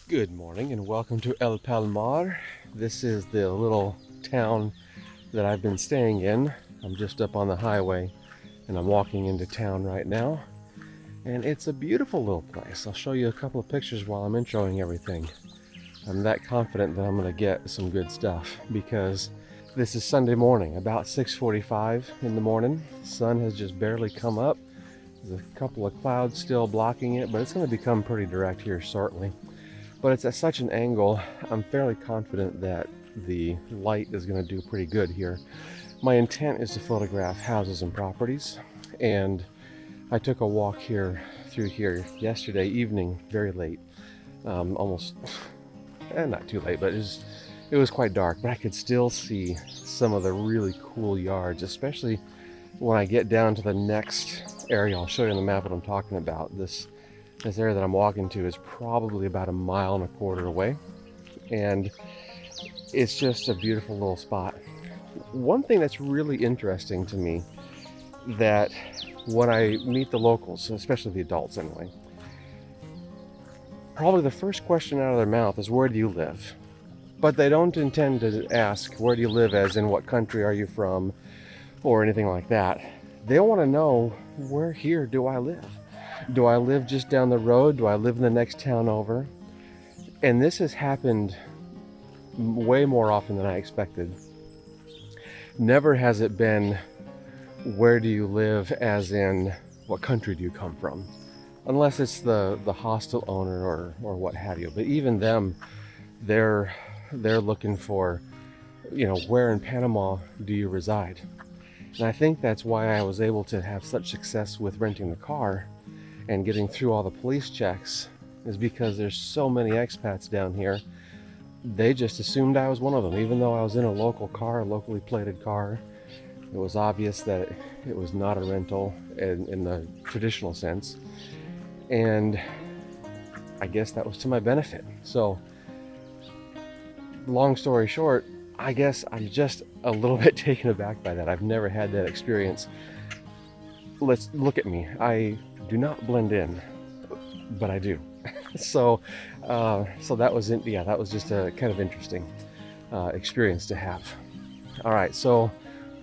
Good morning and welcome to El Palmar. This is the little town that I've been staying in. I'm just up on the highway and I'm walking into town right now. And it's a beautiful little place. I'll show you a couple of pictures while I'm introing everything. I'm that confident that I'm going to get some good stuff because this is Sunday morning, about 6:45 in the morning. The sun has just barely come up. There's a couple of clouds still blocking it, but it's going to become pretty direct here shortly. But it's at such an angle, I'm fairly confident that the light is going to do pretty good here. My intent is to photograph houses and properties, and I took a walk through here yesterday evening, very late, almost, not too late, but it was quite dark, but I could still see some of the really cool yards, especially when I get down to the next area. I'll show you on the map what I'm talking about. This area that I'm walking to is probably about 1.25 miles away, and it's just a beautiful little spot. One thing that's really interesting to me, that when I meet the locals, especially the adults anyway, probably the first question out of their mouth is, where do you live? But they don't intend to ask, where do you live, as in what country are you from or anything like that. They want to know, where here do I live? Do I live just down the road? Do I live in the next town over? And this has happened way more often than I expected. Never has it been, where do you live, as in what country do you come from? Unless it's the hostel owner or what have you. But even them, they're looking for, where in Panama do you reside? And I think that's why I was able to have such success with renting the car and getting through all the police checks, is because there's so many expats down here. They just assumed I was one of them, even though I was in a local car, a locally plated car. It was obvious that it was not a rental in the traditional sense, and I guess that was to my benefit. So, long story short, I guess I'm just a little bit taken aback by that. I've never had that experience. Let's look at me. I do not blend in, but I do. So that was that was just a kind of interesting experience to have. All right, so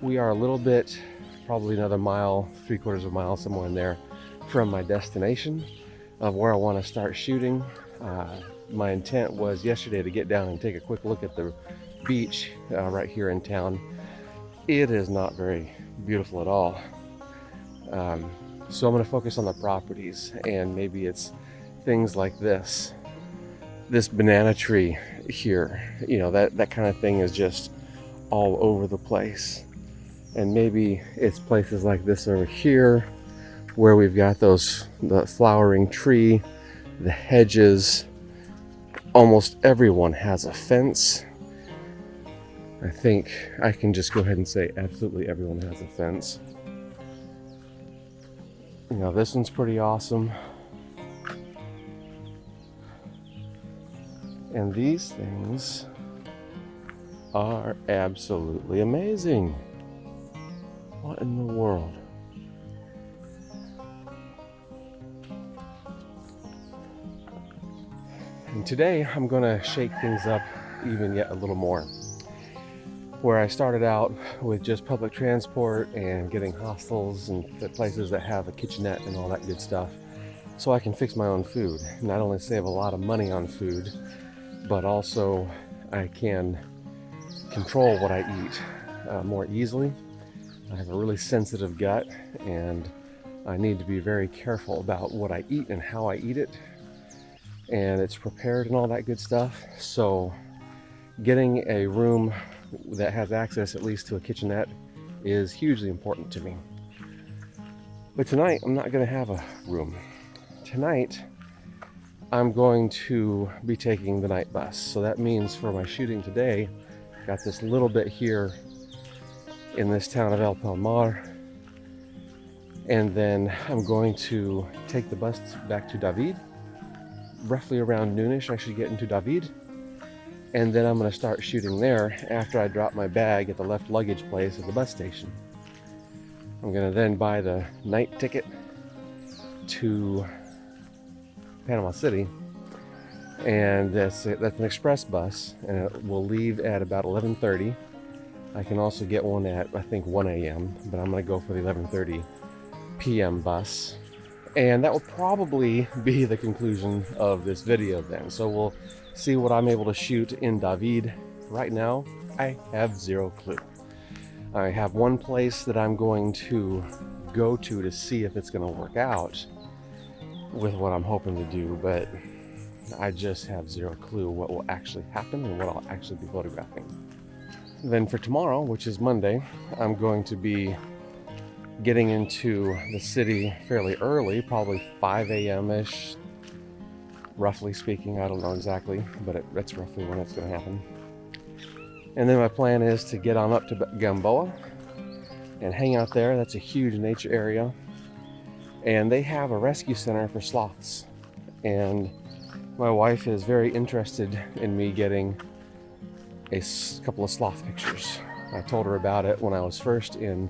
we are a little bit, probably another mile, 3/4 mile, somewhere in there, from my destination of where I want to start shooting. My intent was yesterday to get down and take a quick look at the beach right here in town. It is not very beautiful at all. So I'm going to focus on the properties, and maybe it's things like this banana tree here, that kind of thing is just all over the place. And maybe it's places like this over here where we've got the flowering tree, the hedges. Almost everyone has a fence. I think I can just go ahead and say absolutely everyone has a fence. This one's pretty awesome. And these things are absolutely amazing. What in the world? And today I'm going to shake things up even yet a little more. Where I started out with just public transport and getting hostels and the places that have a kitchenette and all that good stuff, so I can fix my own food. Not only save a lot of money on food, but also I can control what I eat more easily. I have a really sensitive gut, and I need to be very careful about what I eat and how I eat it, and it's prepared and all that good stuff. So getting a room that has access at least to a kitchenette is hugely important to me. But tonight I'm not going to have a room. Tonight I'm going to be taking the night bus. So that means for my shooting today, got this little bit here in this town of El Palmar, and then I'm going to take the bus back to David. Roughly around noonish I should get into David, and then I'm going to start shooting there after I drop my bag at the left luggage place at the bus station. I'm going to then buy the night ticket to Panama City, and that's an express bus, and it will leave at about 11:30. I can also get one at, I think, 1 a.m., but I'm going to go for the 11:30 p.m. bus. And that will probably be the conclusion of this video then. So we'll see what I'm able to shoot in David. Right now, I have zero clue. I have one place that I'm going to go to see if it's going to work out with what I'm hoping to do, but I just have zero clue what will actually happen and what I'll actually be photographing. Then for tomorrow, which is Monday, I'm going to be getting into the city fairly early, probably 5 a.m.-ish, roughly speaking. I don't know exactly, but that's roughly when it's going to happen. And then my plan is to get on up to Gamboa and hang out there. That's a huge nature area. And they have a rescue center for sloths. And my wife is very interested in me getting a couple of sloth pictures. I told her about it when I was first in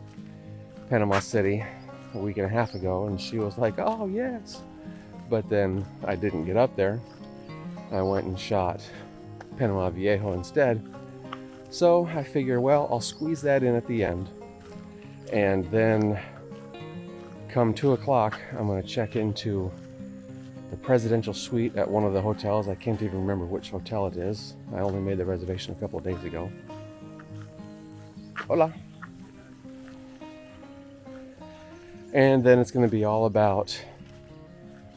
Panama City a week and a half ago, and she was like, oh yes. But then I didn't get up there. I went and shot Panama Viejo instead. So I figure, well, I'll squeeze that in at the end. And then come 2 o'clock, I'm going to check into the presidential suite at one of the hotels. I can't even remember which hotel it is. I only made the reservation a couple of days ago. Hola. And then it's going to be all about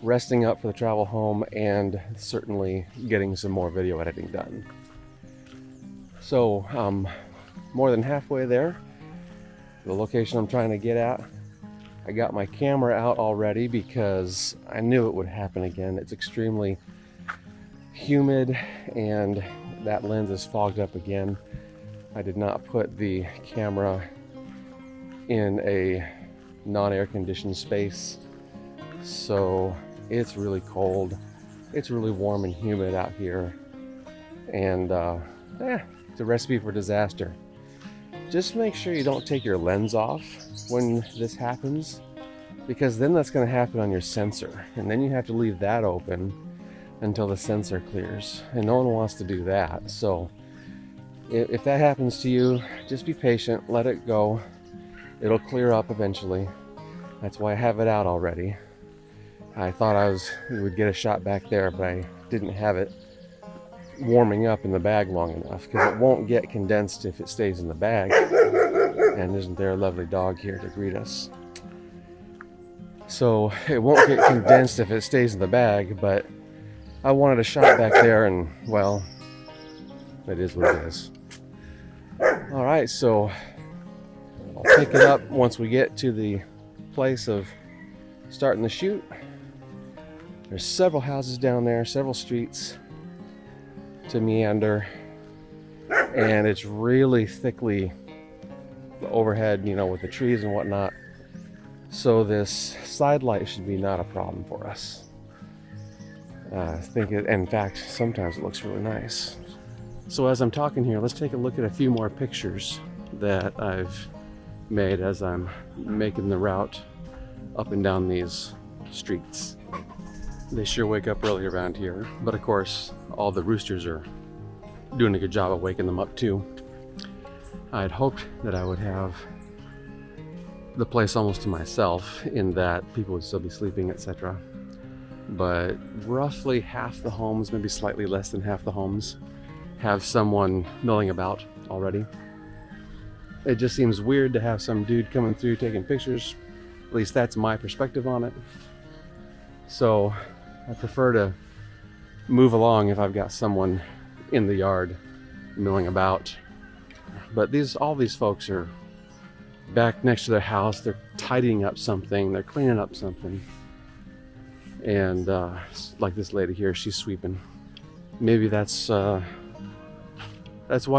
resting up for the travel home and certainly getting some more video editing done. So more than halfway there, the location I'm trying to get at. I got my camera out already because I knew it would happen again. It's extremely humid and that lens is fogged up again. I did not put the camera in a non-air conditioned space, so it's really cold. It's really warm and humid out here, and it's a recipe for disaster. Just make sure you don't take your lens off when this happens, because then that's going to happen on your sensor, and then you have to leave that open until the sensor clears, and no one wants to do that. So if that happens to you, just be patient, let it go. It'll clear up eventually. That's why I have it out already. I thought we would get a shot back there, but I didn't have it warming up in the bag long enough, because it won't get condensed if it stays in the bag. And isn't there a lovely dog here to greet us? So it won't get condensed if it stays in the bag, but I wanted a shot back there, and well, it is what it is. All right, so I'll pick it up once we get to the place of starting the shoot. There's several houses down there, several streets to meander, and it's really thickly overhead, with the trees and whatnot. So this side light should be not a problem for us. I think in fact, sometimes it looks really nice. So as I'm talking here, let's take a look at a few more pictures that I've made as I'm making the route up and down these streets. They sure wake up early around here, but of course all the roosters are doing a good job of waking them up too. I'd hoped that I would have the place almost to myself, in that people would still be sleeping, etc. But roughly half the homes, maybe slightly less than half the homes, have someone milling about already. It just seems weird to have some dude coming through taking pictures. At least that's my perspective on it. So I prefer to move along if I've got someone in the yard milling about. But all these folks are back next to their house. They're tidying up something, they're cleaning up something. And like this lady here, she's sweeping. Maybe that's why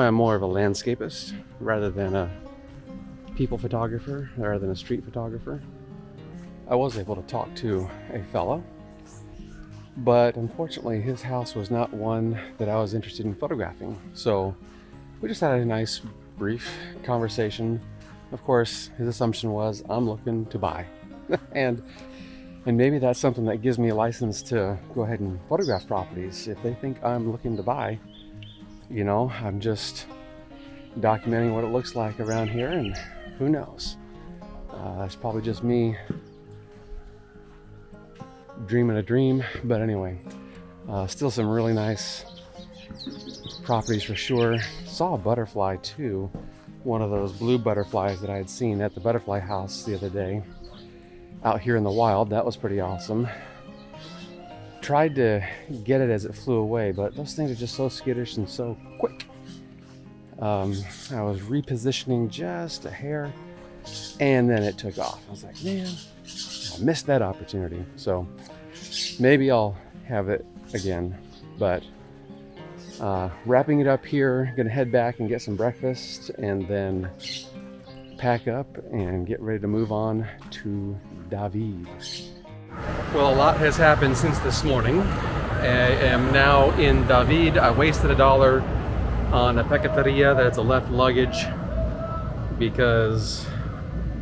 I'm more of a landscapist rather than a people photographer, rather than a street photographer. I was able to talk to a fella, but unfortunately his house was not one that I was interested in photographing. So we just had a nice brief conversation. Of course, his assumption was I'm looking to buy. and And maybe that's something that gives me a license to go ahead and photograph properties. If they think I'm looking to buy, you know, I'm just documenting what it looks like around here, and who knows? It's probably just me dreaming a dream, but anyway, still some really nice properties for sure. Saw a butterfly too, one of those blue butterflies that I had seen at the butterfly house the other day out here in the wild. That was pretty awesome. Tried to get it as it flew away, but those things are just so skittish and so quick. I was repositioning just a hair and then it took off. I was like, man, I missed that opportunity. So maybe I'll have it again, but wrapping it up here, gonna head back and get some breakfast and then pack up and get ready to move on to David. Well, a lot has happened since this morning. I am now in David. I wasted $1 on a pecateria that's a left luggage because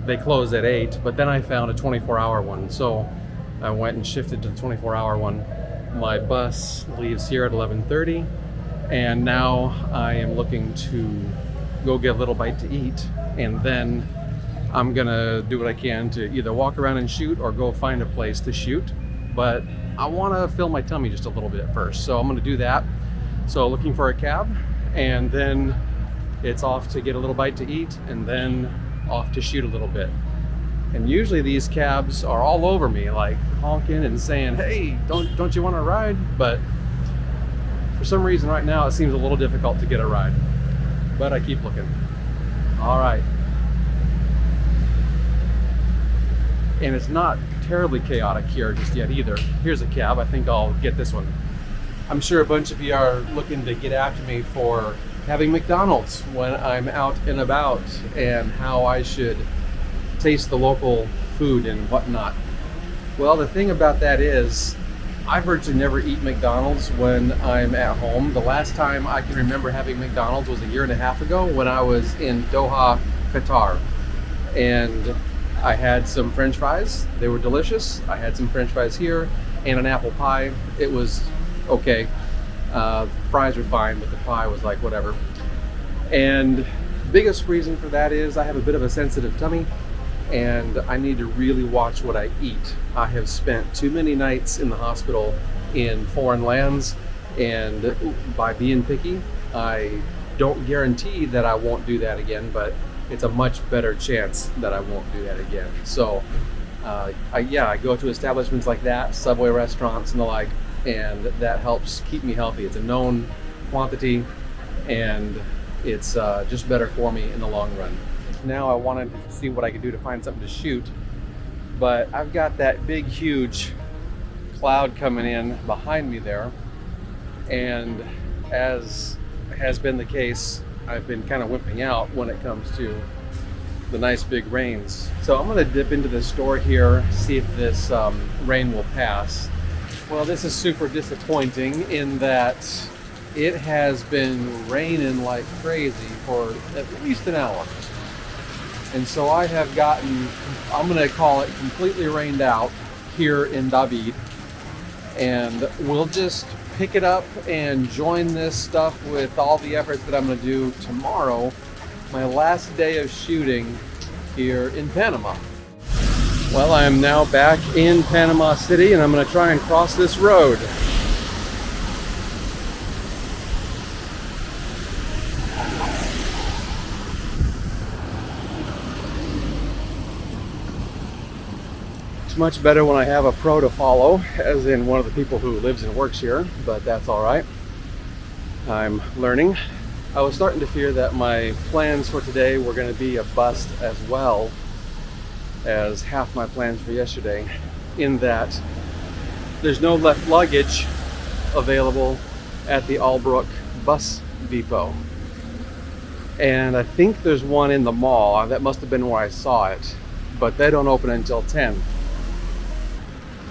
they closed at 8, but then I found a 24-hour one. So I went and shifted to the 24-hour one. My bus leaves here at 11:30, and now I am looking to go get a little bite to eat, and then I'm gonna do what I can to either walk around and shoot or go find a place to shoot. But I wanna fill my tummy just a little bit first, so I'm gonna do that. So looking for a cab, and then it's off to get a little bite to eat, and then off to shoot a little bit. And usually these cabs are all over me, like honking and saying, hey, don't you want to ride? But for some reason right now it seems a little difficult to get a ride, but I keep looking. All right. And it's not terribly chaotic here just yet either. Here's a cab. I think I'll get this one. I'm sure a bunch of you are looking to get after me for having McDonald's when I'm out and about, and how I should taste the local food and whatnot. Well, the thing about that is I virtually never eat McDonald's when I'm at home. The last time I can remember having McDonald's was 1.5 years ago when I was in Doha, Qatar. And I had some French fries. They were delicious. I had some French fries here and an apple pie. It was okay. Fries were fine, but the pie was like whatever. And the biggest reason for that is I have a bit of a sensitive tummy, and I need to really watch what I eat. I have spent too many nights in the hospital in foreign lands, and by being picky, I don't guarantee that I won't do that again, but it's a much better chance that I won't do that again. So I go to establishments like that, Subway restaurants and the like, and that helps keep me healthy. It's a known quantity, and it's just better for me in the long run. Now I wanted to see what I could do to find something to shoot, but I've got that big, huge cloud coming in behind me there, and as has been the case, I've been kind of wimping out when it comes to the nice big rains. So I'm gonna dip into the store here, see if this rain will pass. Well, this is super disappointing in that it has been raining like crazy for at least an hour. And so I have gotten, I'm gonna call it completely rained out here in David. And we'll just pick it up and join this stuff with all the efforts that I'm gonna do tomorrow, my last day of shooting here in Panama. Well, I am now back in Panama City, and I'm gonna try and cross this road. It's much better when I have a pro to follow, as in one of the people who lives and works here, but that's all right. I'm learning. I was starting to fear that my plans for today were going to be a bust as well as half my plans for yesterday, in that there's no left luggage available at the Albrook bus depot. And I think there's one in the mall. That must have been where I saw it, but they don't open until 10.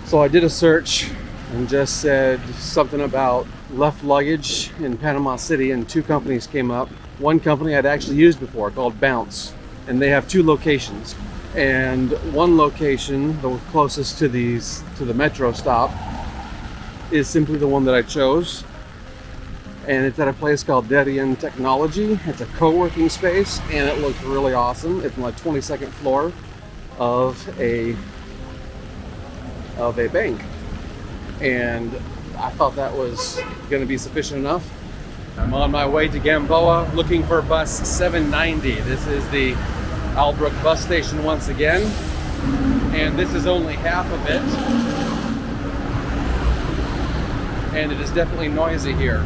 So I did a search and just said something about left luggage in Panama City, and 2 companies came up. One company I'd actually used before, called Bounce, and they have 2 locations. And one location, the closest to the metro stop, is simply the one that I chose. And it's at a place called Darien Technology. It's a co-working space, and it looks really awesome. It's on the 22nd floor of a bank. And I thought that was going to be sufficient enough. I'm on my way to Gamboa looking for bus 790. This is the Albrook bus station once again, and this is only half of it, and it is definitely noisy here.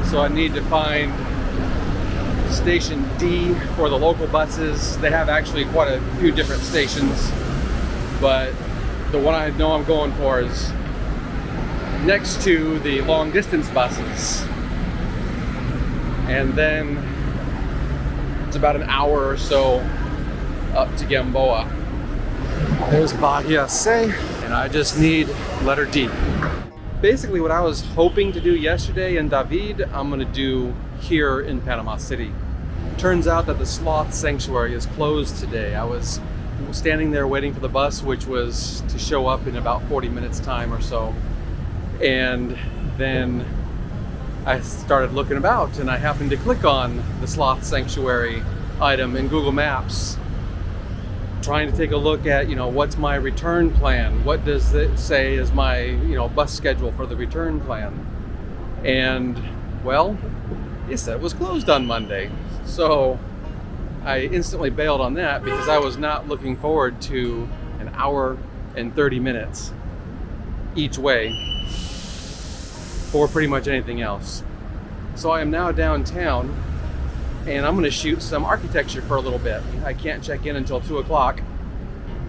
So I need to find station D for the local buses. They have actually quite a few different stations, but the one I know I'm going for is next to the long distance buses. And then it's about an hour or so up to Gamboa. There's Bahia C, and I just need letter D. Basically what I was hoping to do yesterday in David, I'm gonna do here in Panama City. Turns out that the sloth sanctuary is closed today. I was standing there waiting for the bus, which was to show up in about 40 minutes time or so. And then I started looking about, and I happened to click on the sloth sanctuary item in Google Maps, trying to take a look at, what's my return plan? What does it say is my, bus schedule for the return plan? And, well, it said it was closed on Monday. So I instantly bailed on that because I was not looking forward to an hour and 30 minutes each way for pretty much anything else. So I am now downtown, and I'm going to shoot some architecture for a little bit. I can't check in until 2 o'clock,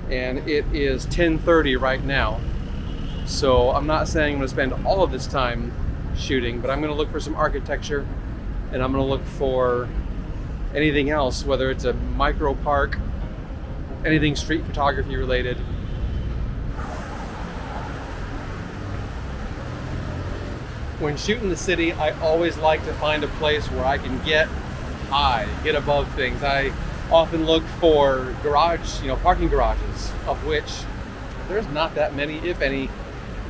and it is 10:30 right now. So I'm not saying I'm going to spend all of this time shooting, but I'm going to look for some architecture, and I'm going to look for anything else, whether it's a micro park, anything street photography related. When shooting the city, I always like to find a place where I can get high, get above things. I often look for parking garages, of which there's not that many, if any,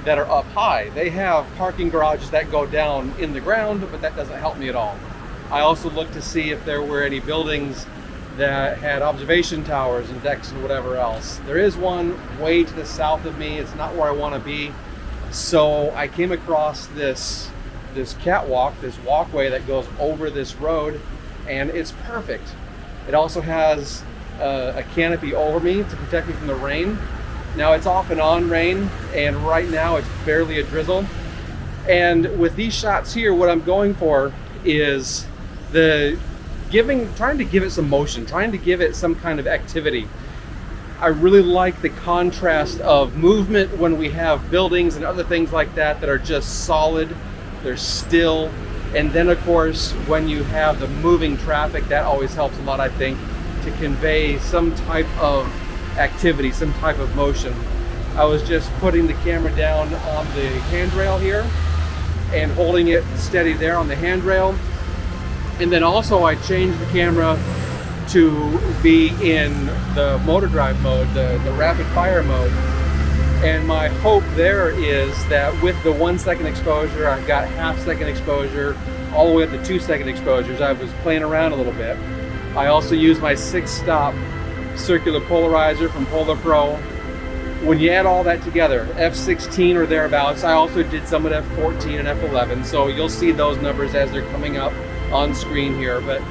that are up high. They have parking garages that go down in the ground, but that doesn't help me at all. I also look to see if there were any buildings that had observation towers and decks and whatever else. There is one way to the south of me. It's not where I want to be. So I came across this catwalk, this walkway that goes over this road, and it's perfect. It also has a canopy over me to protect me from the rain. Now it's off and on rain, and right now it's barely a drizzle. And with these shots here, what I'm going for is trying to give it some motion, trying to give it some kind of activity. I really like the contrast of movement when we have buildings and other things like that that are just solid, they're still. And then of course, when you have the moving traffic, that always helps a lot, I think, to convey some type of activity, some type of motion. I was just putting the camera down on the handrail here and holding it steady there on the handrail. And then also I changed the camera to be in the motor drive mode, the rapid fire mode. And my hope there is that with the 1 second exposure, I've got half-second exposure, all the way up to 2-second exposures. I was playing around a little bit. I also use my 6-stop circular polarizer from Polar Pro. When you add all that together, f16 or thereabouts, I also did some at f14 and f11, so you'll see those numbers as they're coming up on screen here. But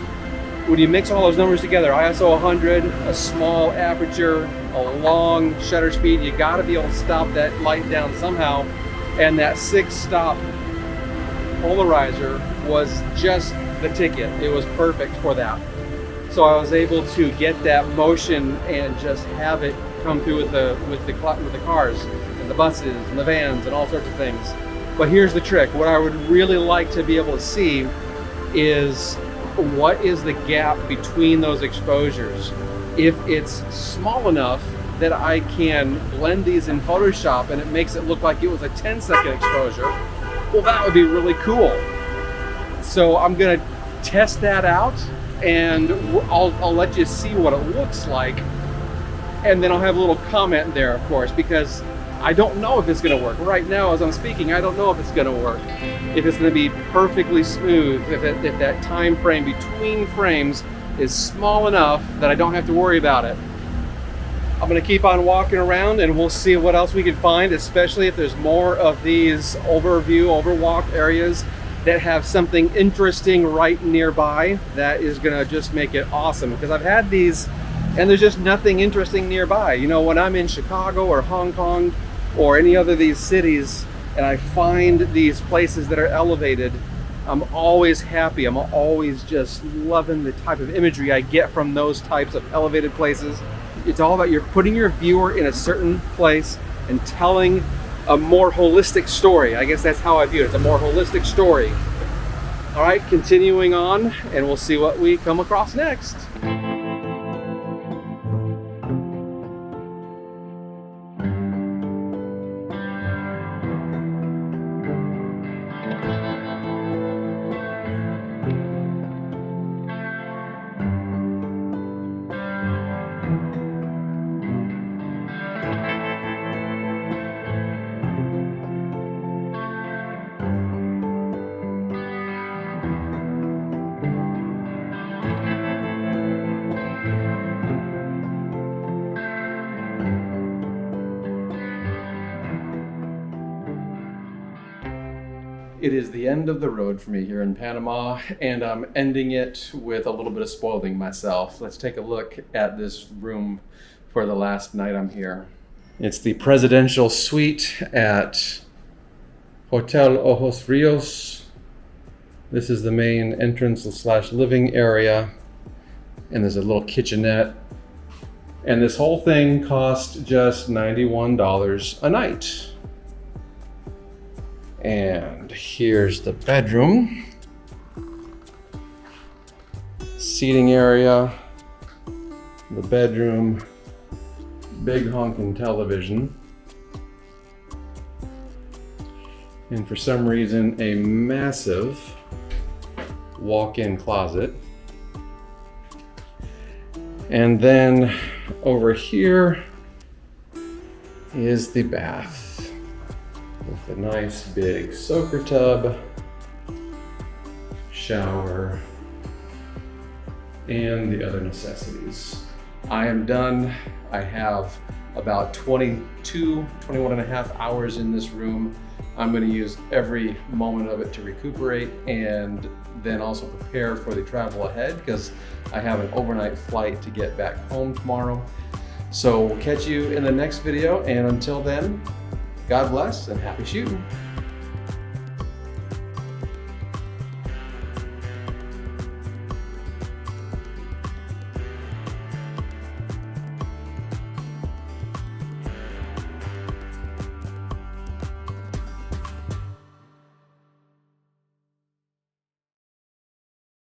when you mix all those numbers together, ISO 100, a small aperture, a long shutter speed, you got to be able to stop that light down somehow. And that 6-stop polarizer was just the ticket. It was perfect for that. So I was able to get that motion and just have it come through with the cars and the buses and the vans and all sorts of things. But here's the trick. What I would really like to be able to see is what is the gap between those exposures. If it's small enough that I can blend these in Photoshop and it makes it look like it was a 10-second exposure, well, that would be really cool. So I'm gonna test that out and I'll let you see what it looks like, and then I'll have a little comment there, of course, because I don't know if it's going to work. Right now, as I'm speaking, I don't know if it's going to work. If it's going to be perfectly smooth, if that time frame between frames is small enough that I don't have to worry about it. I'm going to keep on walking around and we'll see what else we can find, especially if there's more of these overwalk areas that have something interesting right nearby. That is going to just make it awesome, because I've had these and there's just nothing interesting nearby. You know, when I'm in Chicago or Hong Kong or any other of these cities and I find these places that are elevated, I'm always happy. I'm always just loving the type of imagery I get from those types of elevated places. It's all about you're putting your viewer in a certain place and telling a more holistic story. I guess that's how I view it. It's a more holistic story. All right, continuing on, and we'll see what we come across next. It is the end of the road for me here in Panama, and I'm ending it with a little bit of spoiling myself. Let's take a look at this room for the last night I'm here. It's the presidential suite at Hotel Ojos Rios. This is the main entrance / living area, and there's a little kitchenette. And this whole thing cost just $91 a night. And here's the bedroom. Seating area, the bedroom, big honking television. And for some reason, a massive walk-in closet. And then over here is the bath, with a nice big soaker tub, shower, and the other necessities. I am done. I have about 21 and a half hours in this room. I'm going to use every moment of it to recuperate and then also prepare for the travel ahead, because I have an overnight flight to get back home tomorrow. So we'll catch you in the next video, and until then, God bless and happy shooting.